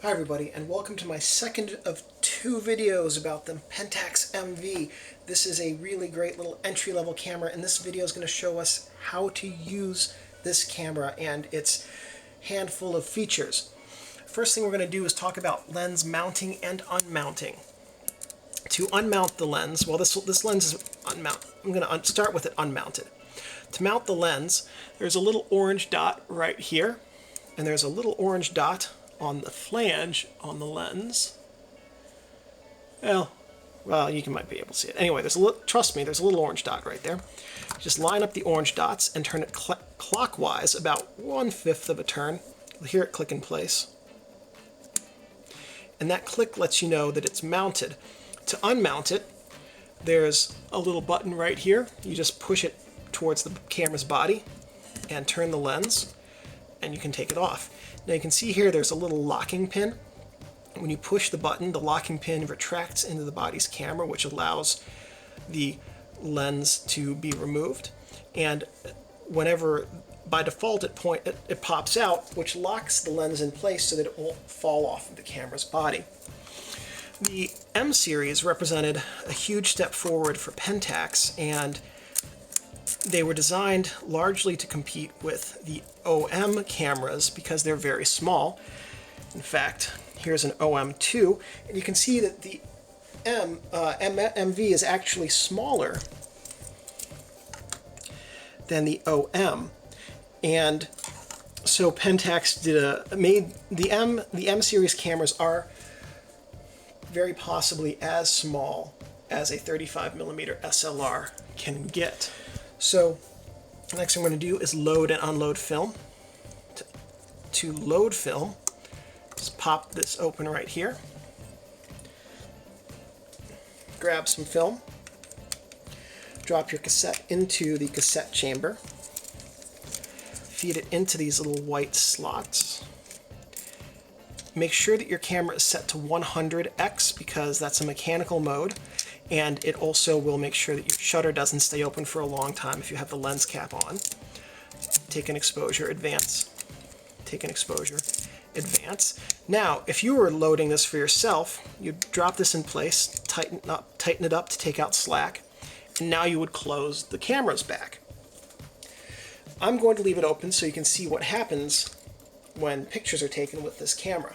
Hi everybody, and welcome to my second of two videos about the Pentax MV. This is a really great little entry-level camera, and this video is going to show us how to use this camera and its handful of features. First thing we're going to do is talk about lens mounting and unmounting. To unmount the lens, well this lens is unmounted. I'm going to start with it unmounted. To mount the lens, there's a little orange dot right here, and there's a little orange dot on the flange on the lens. Well, you might be able to see it. Anyway, trust me, there's a little orange dot right there. Just line up the orange dots and turn it clockwise about 1/5 of a turn. You'll hear it click in place. And that click lets you know that it's mounted. To unmount it, there's a little button right here. You just push it towards the camera's body and turn the lens, and you can take it off. Now you can see here there's a little locking pin. When you push the button, the locking pin retracts into the body's camera, which allows the lens to be removed. And whenever, by default, it pops out, which locks the lens in place so that it won't fall off of the camera's body. The M series represented a huge step forward for Pentax, and they were designed largely to compete with the OM cameras because they're very small. In fact, here's an OM2, and you can see that the MV is actually smaller than the OM. And so Pentax made the M series cameras are very possibly as small as a 35mm SLR can get. So the next thing we're going to do is load and unload film. To load film, just pop this open right here. Grab some film. Drop your cassette into the cassette chamber. Feed it into these little white slots. Make sure that your camera is set to 100x because that's a mechanical mode. And it also will make sure that your shutter doesn't stay open for a long time if you have the lens cap on. Take an exposure, advance. Take an exposure, advance. Now, if you were loading this for yourself, you'd drop this in place, tighten it up to take out slack, and now you would close the cameras back. I'm going to leave it open so you can see what happens when pictures are taken with this camera.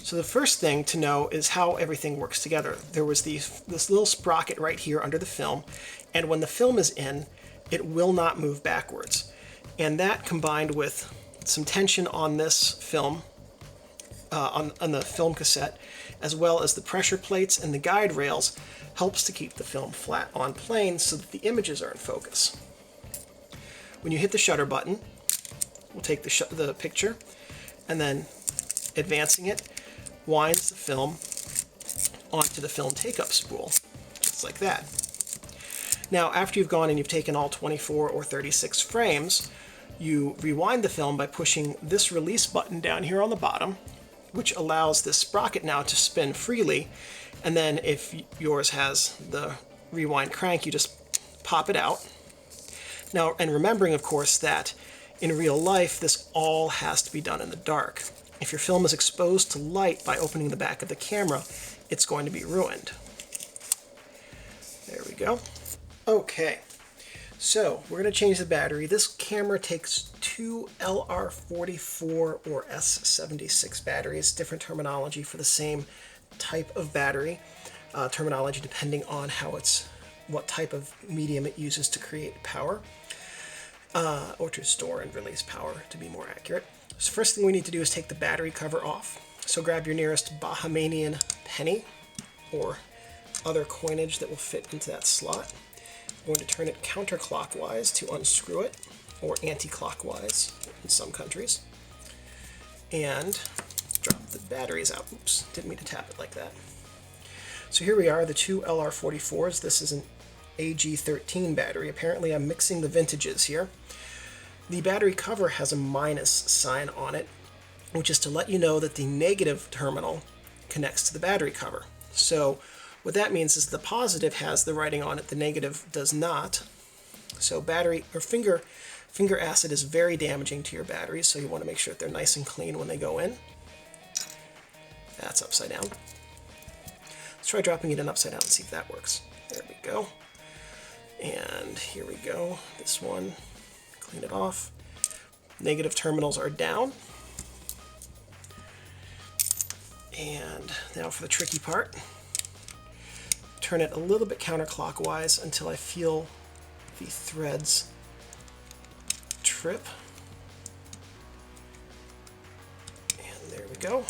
So the first thing to know is how everything works together. There was this little sprocket right here under the film, and when the film is in, it will not move backwards. And that, combined with some tension on this film, on the film cassette, as well as the pressure plates and the guide rails, helps to keep the film flat on plane so that the images are in focus. When you hit the shutter button, we'll take the picture, and then advancing it, winds the film onto the film take-up spool, just like that. Now, after you've gone and you've taken all 24 or 36 frames, you rewind the film by pushing this release button down here on the bottom, which allows this sprocket now to spin freely, and then if yours has the rewind crank, you just pop it out. Now, and remembering, of course, that in real life, this all has to be done in the dark. If your film is exposed to light by opening the back of the camera, it's going to be ruined. There we go. Okay, so we're going to change the battery. This camera takes two LR44 or S76 batteries, different terminology for the same type of battery, terminology depending on what type of medium it uses to create power, or to store and release power, to be more accurate. So first thing we need to do is take the battery cover off. So grab your nearest Bahamian penny or other coinage that will fit into that slot. I'm going to turn it counterclockwise to unscrew it, or anti-clockwise in some countries, and drop the batteries out. Oops, didn't mean to tap it like that. So here we are, the two LR44s. This is an AG13 battery. Apparently I'm mixing the vintages here. The battery cover has a minus sign on it, which is to let you know that the negative terminal connects to the battery cover. So what that means is the positive has the writing on it, the negative does not. So battery or finger acid is very damaging to your batteries, so you want to make sure that they're nice and clean when they go in. That's upside down. Let's try dropping it in upside down and see if that works. There we go. And here we go. This one, clean it off. Negative terminals are down. And now for the tricky part. Turn it a little bit counterclockwise until I feel the threads trip. And there we go.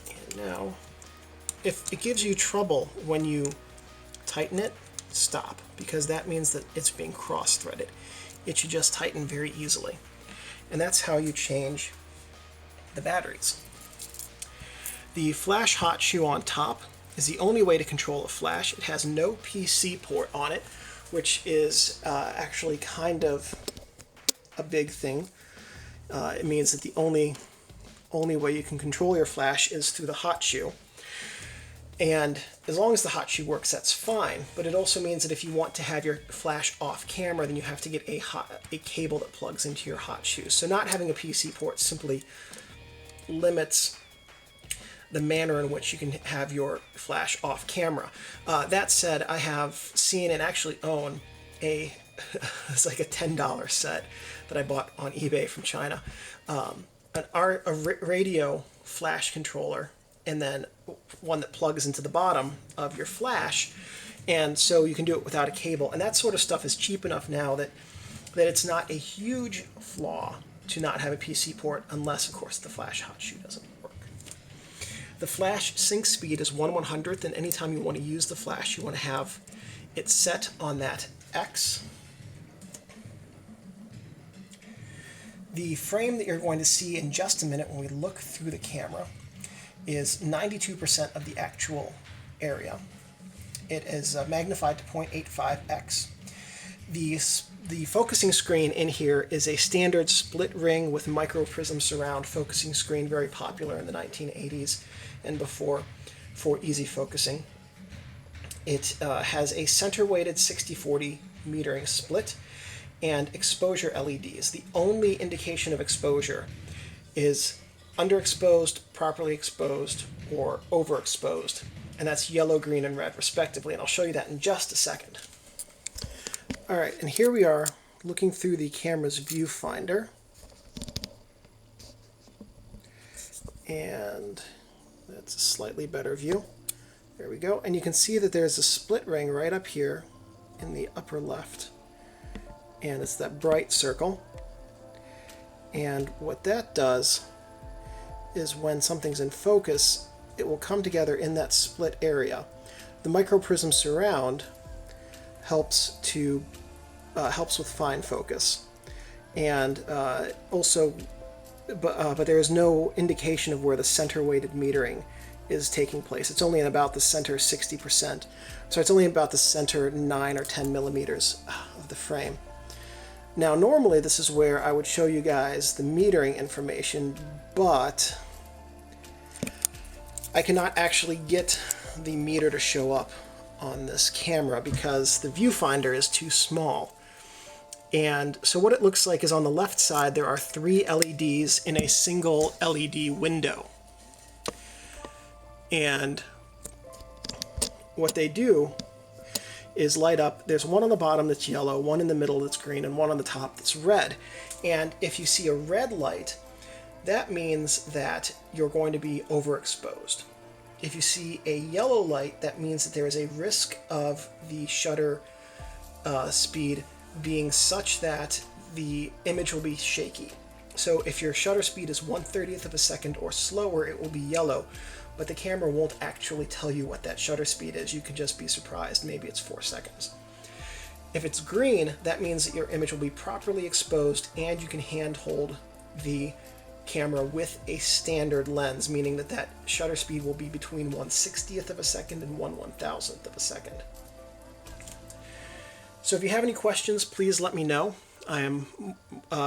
And now, if it gives you trouble when you tighten it, stop, because that means that it's being cross-threaded. It should just tighten very easily. And that's how you change the batteries. The flash hot shoe on top is the only way to control a flash. It has no PC port on it, which is actually kind of a big thing. It means that the only way you can control your flash is through the hot shoe. And as long as the hot shoe works, that's fine. But it also means that if you want to have your flash off camera, then you have to get a cable that plugs into your hot shoe. So not having a PC port simply limits the manner in which you can have your flash off camera. That said, I have seen and actually own it's like a $10 set that I bought on eBay from China. A radio flash controller, and then one that plugs into the bottom of your flash, and so you can do it without a cable. And that sort of stuff is cheap enough now that it's not a huge flaw to not have a PC port, unless, of course, the flash hot shoe doesn't work. The flash sync speed is 1/100th, and anytime you want to use the flash, you want to have it set on that X. The frame that you're going to see in just a minute when we look through the camera is 92% of the actual area. It is magnified to 0.85x. The focusing screen in here is a standard split ring with micro prism surround focusing screen, very popular in the 1980s and before for easy focusing. It has a center-weighted 60/40 metering split and exposure LEDs. The only indication of exposure is underexposed, properly exposed, or overexposed, and that's yellow, green, and red respectively, and I'll show you that in just a second. Alright, and here we are looking through the camera's viewfinder, and that's a slightly better view. There we go, and you can see that there's a split ring right up here in the upper left, and it's that bright circle. And what that does is when something's in focus, it will come together in that split area. The microprism surround helps with fine focus, and but there is no indication of where the center weighted metering is taking place. It's only in about the center 60%, so it's only about the center 9 or 10 millimeters of the frame. Now normally this is where I would show you guys the metering information, but I cannot actually get the meter to show up on this camera because the viewfinder is too small. And so what it looks like is on the left side there are 3 LEDs in a single LED window. And what they do is light up. There's one on the bottom that's yellow, one in the middle that's green, and one on the top that's red. And if you see a red light, that means that you're going to be overexposed. If you see a yellow light, that means that there is a risk of the shutter speed being such that the image will be shaky. So if your shutter speed is 1/30th of a second or slower, it will be yellow, but the camera won't actually tell you what that shutter speed is. You could just be surprised. Maybe it's 4 seconds. If it's green, that means that your image will be properly exposed and you can handhold the camera with a standard lens, meaning that that shutter speed will be between 1/60th of a second and 1/1000th of a second. So if you have any questions, please let me know. I am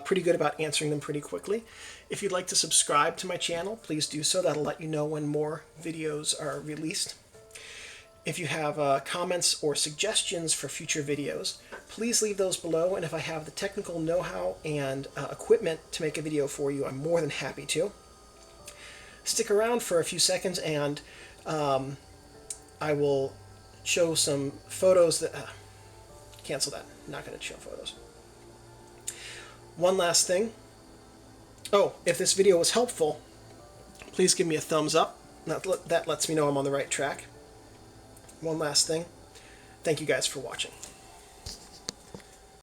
pretty good about answering them pretty quickly. If you'd like to subscribe to my channel, please do so. That'll let you know when more videos are released. If you have comments or suggestions for future videos, please leave those below, and if I have the technical know-how and equipment to make a video for you, I'm more than happy to. stick around for a few seconds, and I will show some photos that... cancel that. I'm not going to show photos. One last thing. Oh, if this video was helpful, please give me a thumbs up. That lets me know I'm on the right track. One last thing. Thank you guys for watching.